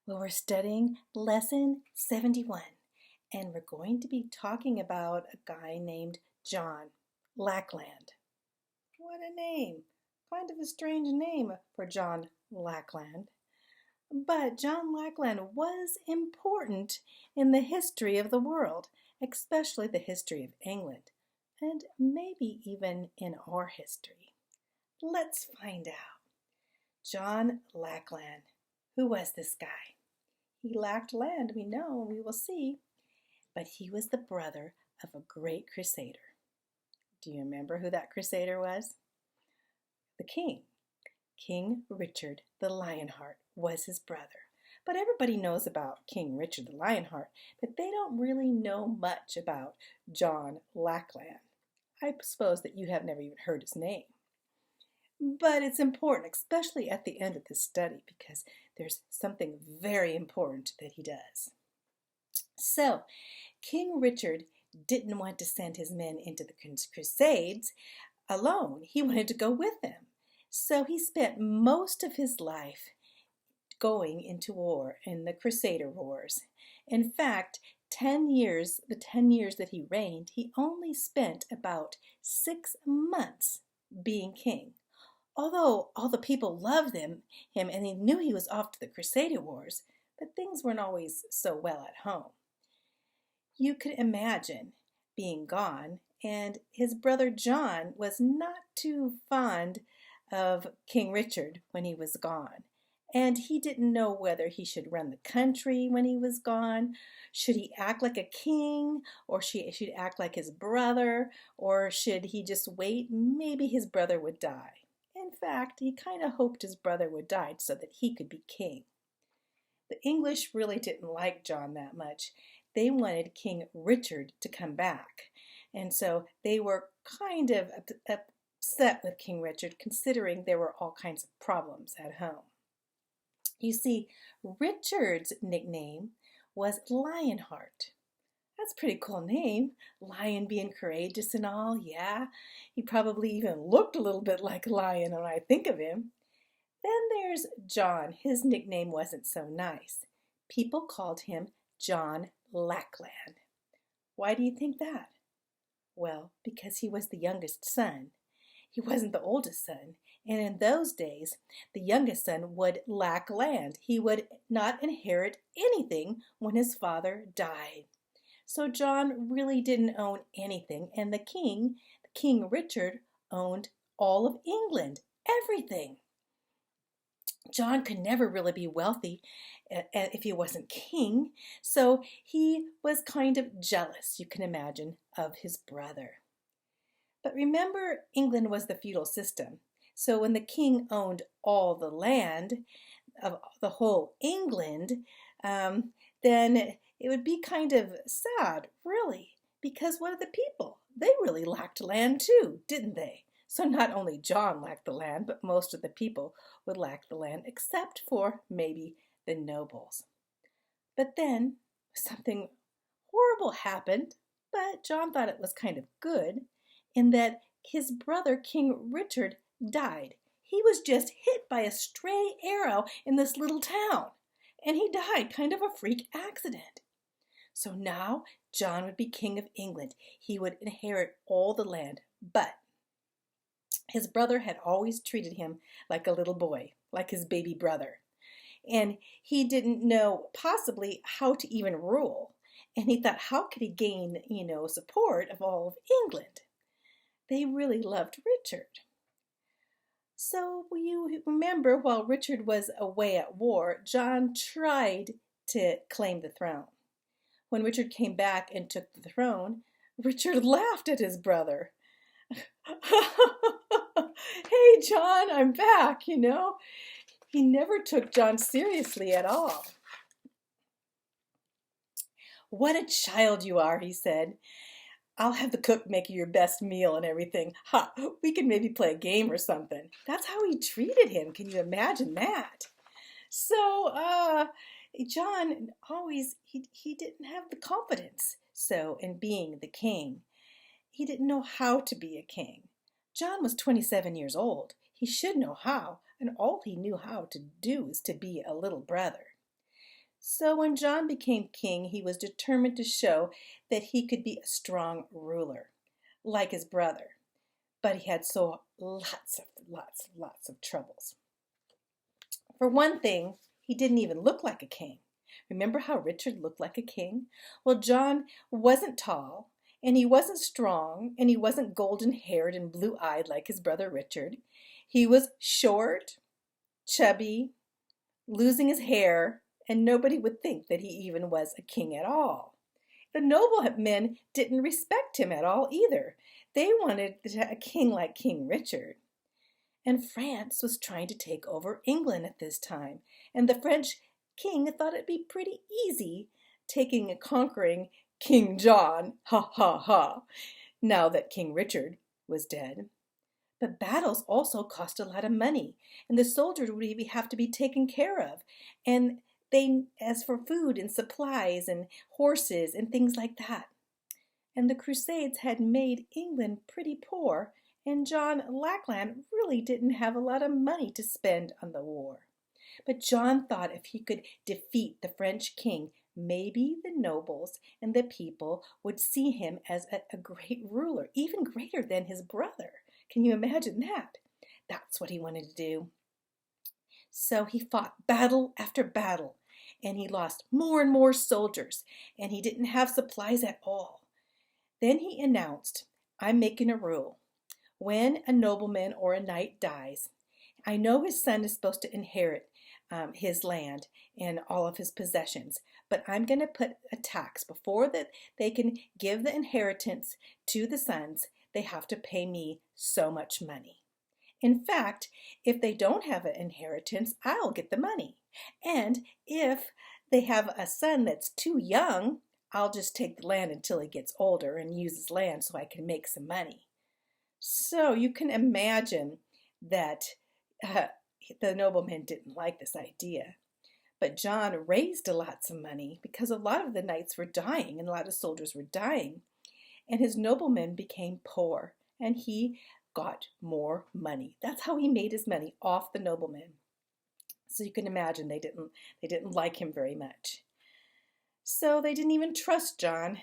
Well, we're studying lesson 71, and we're going to be talking about a guy named John Lackland. What a name! Kind of a strange name for John Lackland. But John Lackland was important in the history of the world, especially the history of England, and maybe even in our history. Let's find out. John Lackland. Who was this guy? He lacked land, we know, and we will see, but he was the brother of a great crusader. Do you remember who that crusader was? The king. King Richard the Lionheart was his brother. But everybody knows about King Richard the Lionheart, but they don't really know much about John Lackland. I suppose that you have never even heard his name. But it's important, especially at the end of this study, because there's something very important that he does. So, King Richard didn't want to send his men into the Crusades alone. He wanted to go with them. So he spent most of his life going into war in the Crusader Wars. In fact, the 10 years that he reigned, he only spent about 6 months being king. Although all the people loved him and they knew he was off to the Crusader Wars, but things weren't always so well at home. You could imagine being gone, and his brother John was not too fond of King Richard when he was gone. And he didn't know whether he should run the country when he was gone. Should he act like a king, or should he act like his brother, or should he just wait? Maybe his brother would die. In fact, he kind of hoped his brother would die so that he could be king. The English really didn't like John that much. They wanted King Richard to come back. And so they were kind of upset with King Richard, considering there were all kinds of problems at home. You see, Richard's nickname was Lionheart. That's a pretty cool name. Lion being courageous and all, yeah. He probably even looked a little bit like a lion when I think of him. Then there's John. His nickname wasn't so nice. People called him John Lackland. Why do you think that? Well, because he was the youngest son. He wasn't the oldest son. And in those days, the youngest son would lack land. He would not inherit anything when his father died. So John really didn't own anything, and the King Richard, owned all of England, everything. John could never really be wealthy if he wasn't king, so he was kind of jealous, you can imagine, of his brother. But remember, England was the feudal system, so when the king owned all the land of the whole England, then it would be kind of sad, really, because what of the people? They really lacked land too, didn't they? So not only John lacked the land, but most of the people would lack the land, except for maybe the nobles. But then something horrible happened, but John thought it was kind of good, in that his brother, King Richard, died. He was just hit by a stray arrow in this little town, and he died, kind of a freak accident. So now John would be king of England. He would inherit all the land, but his brother had always treated him like a little boy, like his baby brother. And he didn't know possibly how to even rule. And he thought, how could he gain, support of all of England? They really loved Richard. So you remember, while Richard was away at war, John tried to claim the throne. When Richard came back and took the throne, Richard laughed at his brother. Hey, John, I'm back, He never took John seriously at all. What a child you are, he said. I'll have the cook make you your best meal and everything. We can maybe play a game or something. That's how he treated him. Can you imagine that? So, John always, he didn't have the confidence, in being the king. He didn't know how to be a king. John was 27 years old. He should know how, and all he knew how to do is to be a little brother. So when John became king, he was determined to show that he could be a strong ruler, like his brother. But he had lots of troubles. For one thing, he didn't even look like a king. Remember how Richard looked like a king? Well, John wasn't tall, and he wasn't strong, and he wasn't golden-haired and blue-eyed like his brother Richard. He was short, chubby, losing his hair, and nobody would think that he even was a king at all. The noblemen didn't respect him at all either. They wanted a king like King Richard. And France was trying to take over England at this time, and the French king thought it'd be pretty easy taking and conquering King John, ha ha ha, now that King Richard was dead. But battles also cost a lot of money, and the soldiers would have to be taken care of. And as for food and supplies and horses and things like that. And the Crusades had made England pretty poor, and John Lackland really didn't have a lot of money to spend on the war. But John thought if he could defeat the French king, maybe the nobles and the people would see him as a great ruler, even greater than his brother. Can you imagine that? That's what he wanted to do. So he fought battle after battle, and he lost more and more soldiers, and he didn't have supplies at all. Then he announced, I'm making a rule. When a nobleman or a knight dies, I know his son is supposed to inherit his land and all of his possessions, but I'm going to put a tax before that they can give the inheritance to the sons. They have to pay me so much money. In fact, if they don't have an inheritance, I'll get the money. And if they have a son that's too young, I'll just take the land until he gets older and use his land so I can make some money. So you can imagine that the nobleman didn't like this idea. But John raised lots of money because a lot of the knights were dying and a lot of soldiers were dying. And his noblemen became poor, and he got more money. That's how he made his money, off the noblemen. So you can imagine they didn't like him very much. So they didn't even trust John,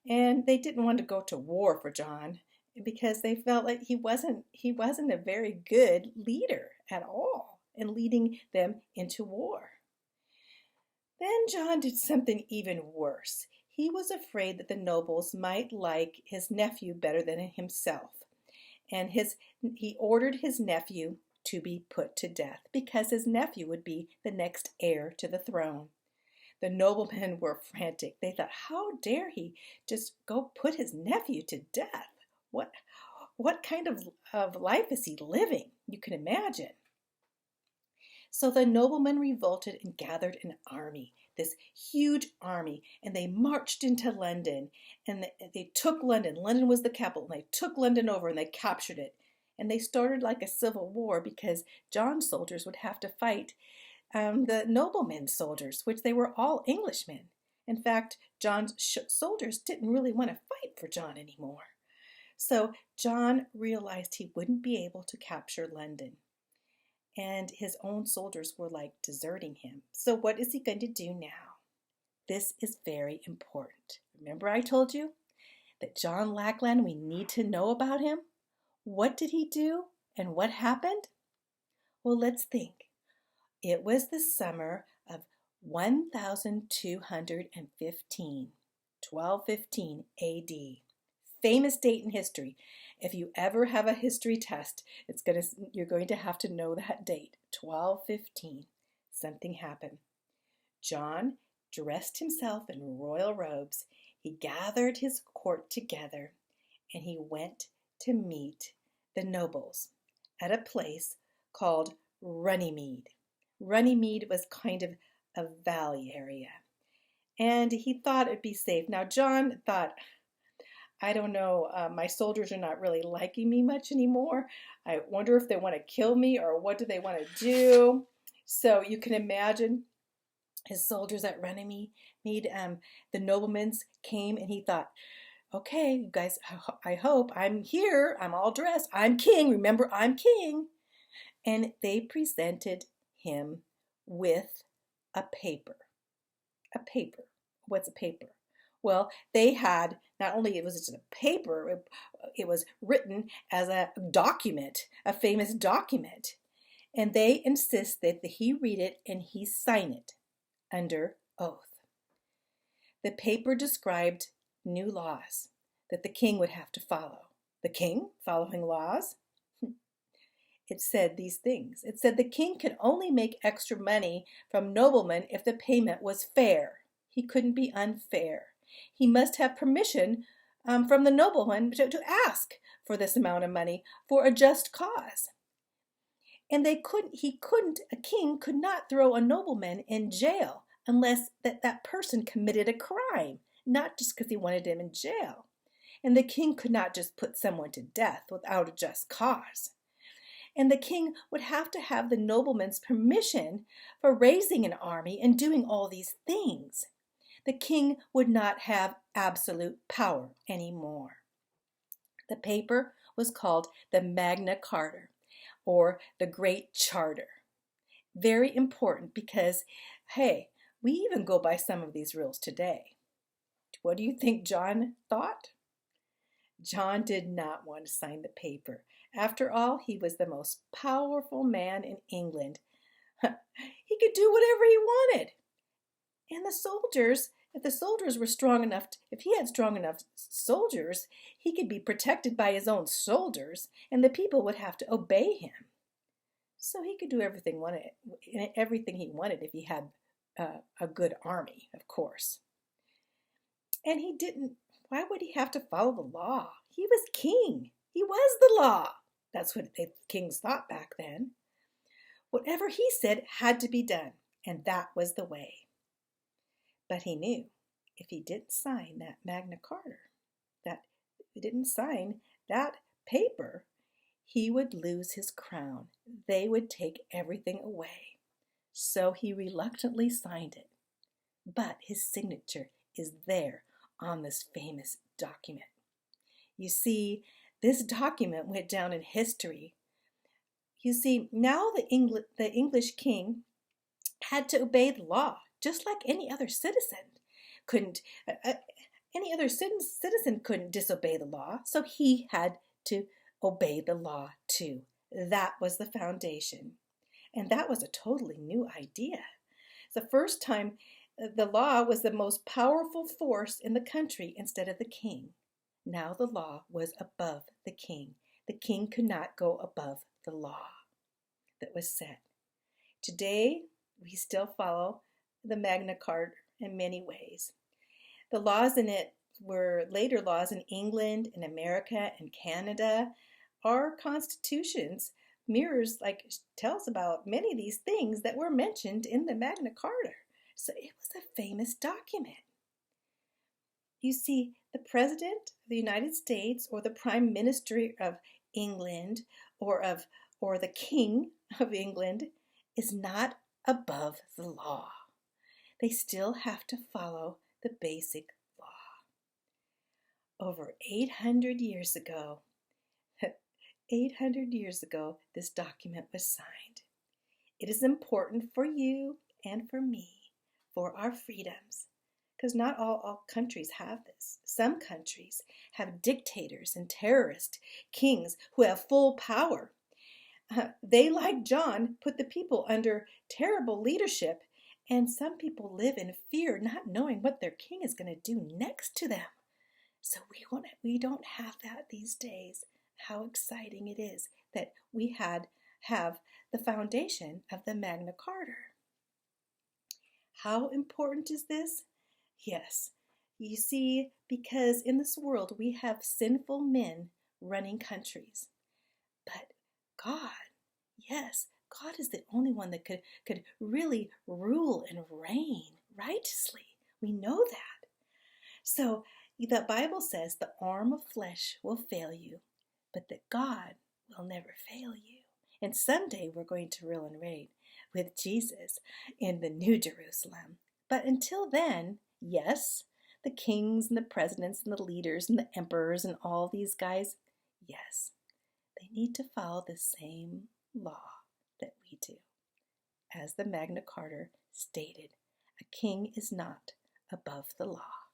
and they didn't want to go to war for John because they felt like he wasn't a very good leader at all in leading them into war. Then John did something even worse. He was afraid that the nobles might like his nephew better than himself, and he ordered his nephew to be put to death because his nephew would be the next heir to the throne. The noblemen were frantic. They thought, how dare he just go put his nephew to death? What kind of life is he living? You can imagine. So the noblemen revolted and gathered an army, this huge army, and they marched into London, and they took London. London was the capital, and they took London over and they captured it. And they started like a civil war because John's soldiers would have to fight the noblemen's soldiers, which they were all Englishmen. In fact, John's soldiers didn't really want to fight for John anymore. So John realized he wouldn't be able to capture London, and his own soldiers were like deserting him. So what is he going to do now? This is very important. Remember I told you that John Lackland, we need to know about him? What did he do and what happened? Well, let's think. It was the summer of 1215, 1215 AD. Famous date in history. If you ever have a history test, you're going to have to know that date, 1215. Something happened. John dressed himself in royal robes. He gathered his court together, and he went to meet the nobles at a place called Runnymede. Runnymede was kind of a valley area, and he thought it'd be safe. Now, John thought, I don't know, my soldiers are not really liking me much anymore. I wonder if they want to kill me or what do they want to do. So you can imagine his soldiers at Runnymede, the noblemen came, and he thought, okay, you guys, I hope I'm here. I'm all dressed. I'm king. Remember, I'm king. And they presented him with a paper. A paper. What's a paper? Well, they had, not only it was just a paper, it was written as a document, a famous document. And they insist that he read it and he sign it under oath. The paper described new laws that the king would have to follow. The king following laws? It said these things. It said the king could only make extra money from noblemen if the payment was fair. He couldn't be unfair. He must have permission from the nobleman to ask for this amount of money for a just cause. And a king could not throw a nobleman in jail unless that person committed a crime, not just because he wanted him in jail. And the king could not just put someone to death without a just cause. And the king would have to have the nobleman's permission for raising an army and doing all these things. The king would not have absolute power anymore. The paper was called the Magna Carta, or the Great Charter. Very important because, hey, we even go by some of these rules today. What do you think John thought? John did not want to sign the paper. After all, he was the most powerful man in England. He could do whatever he wanted. And the soldiers, if the soldiers were strong enough, if he had strong enough soldiers, he could be protected by his own soldiers, and the people would have to obey him. So he could do everything he wanted if he had a good army, of course. And he didn't. Why would he have to follow the law? He was king. He was the law. That's what the kings thought back then. Whatever he said had to be done, and that was the way. But he knew if he didn't sign that Magna Carta, that if he didn't sign that paper, he would lose his crown. They would take everything away. So he reluctantly signed it. But his signature is there on this famous document. You see, this document went down in history. You see, now the English king had to obey the law, just like any other citizen. Any other citizen couldn't disobey the law, so he had to obey the law too. That was the foundation. And that was a totally new idea. It's the first time the law was the most powerful force in the country instead of the king. Now the law was above the king. The king could not go above the law that was set. Today, we still follow the Magna Carta in many ways. The laws in it were later laws in England, in America, and Canada. Our constitutions tells about many of these things that were mentioned in the Magna Carta. So it was a famous document. You see, the President of the United States or the Prime Minister of England or the King of England is not above the law. They still have to follow the basic law. Over 800 years ago, this document was signed. It is important for you and for me, for our freedoms, because not all countries have this. Some countries have dictators and terrorist kings who have full power. They, like John, put the people under terrible leadership, and some people live in fear, not knowing what their king is going to do next to them. So we don't have that these days. How exciting it is that we have the foundation of the Magna Carta. How important is this? Yes, you see, because in this world we have sinful men running countries. But God, yes, God is the only one that could really rule and reign righteously. We know that. So the Bible says the arm of flesh will fail you, but that God will never fail you. And someday we're going to rule and reign with Jesus in the New Jerusalem. But until then, yes, the kings and the presidents and the leaders and the emperors and all these guys, yes, they need to follow the same law that we do, as the Magna Carta stated A king is not above the law.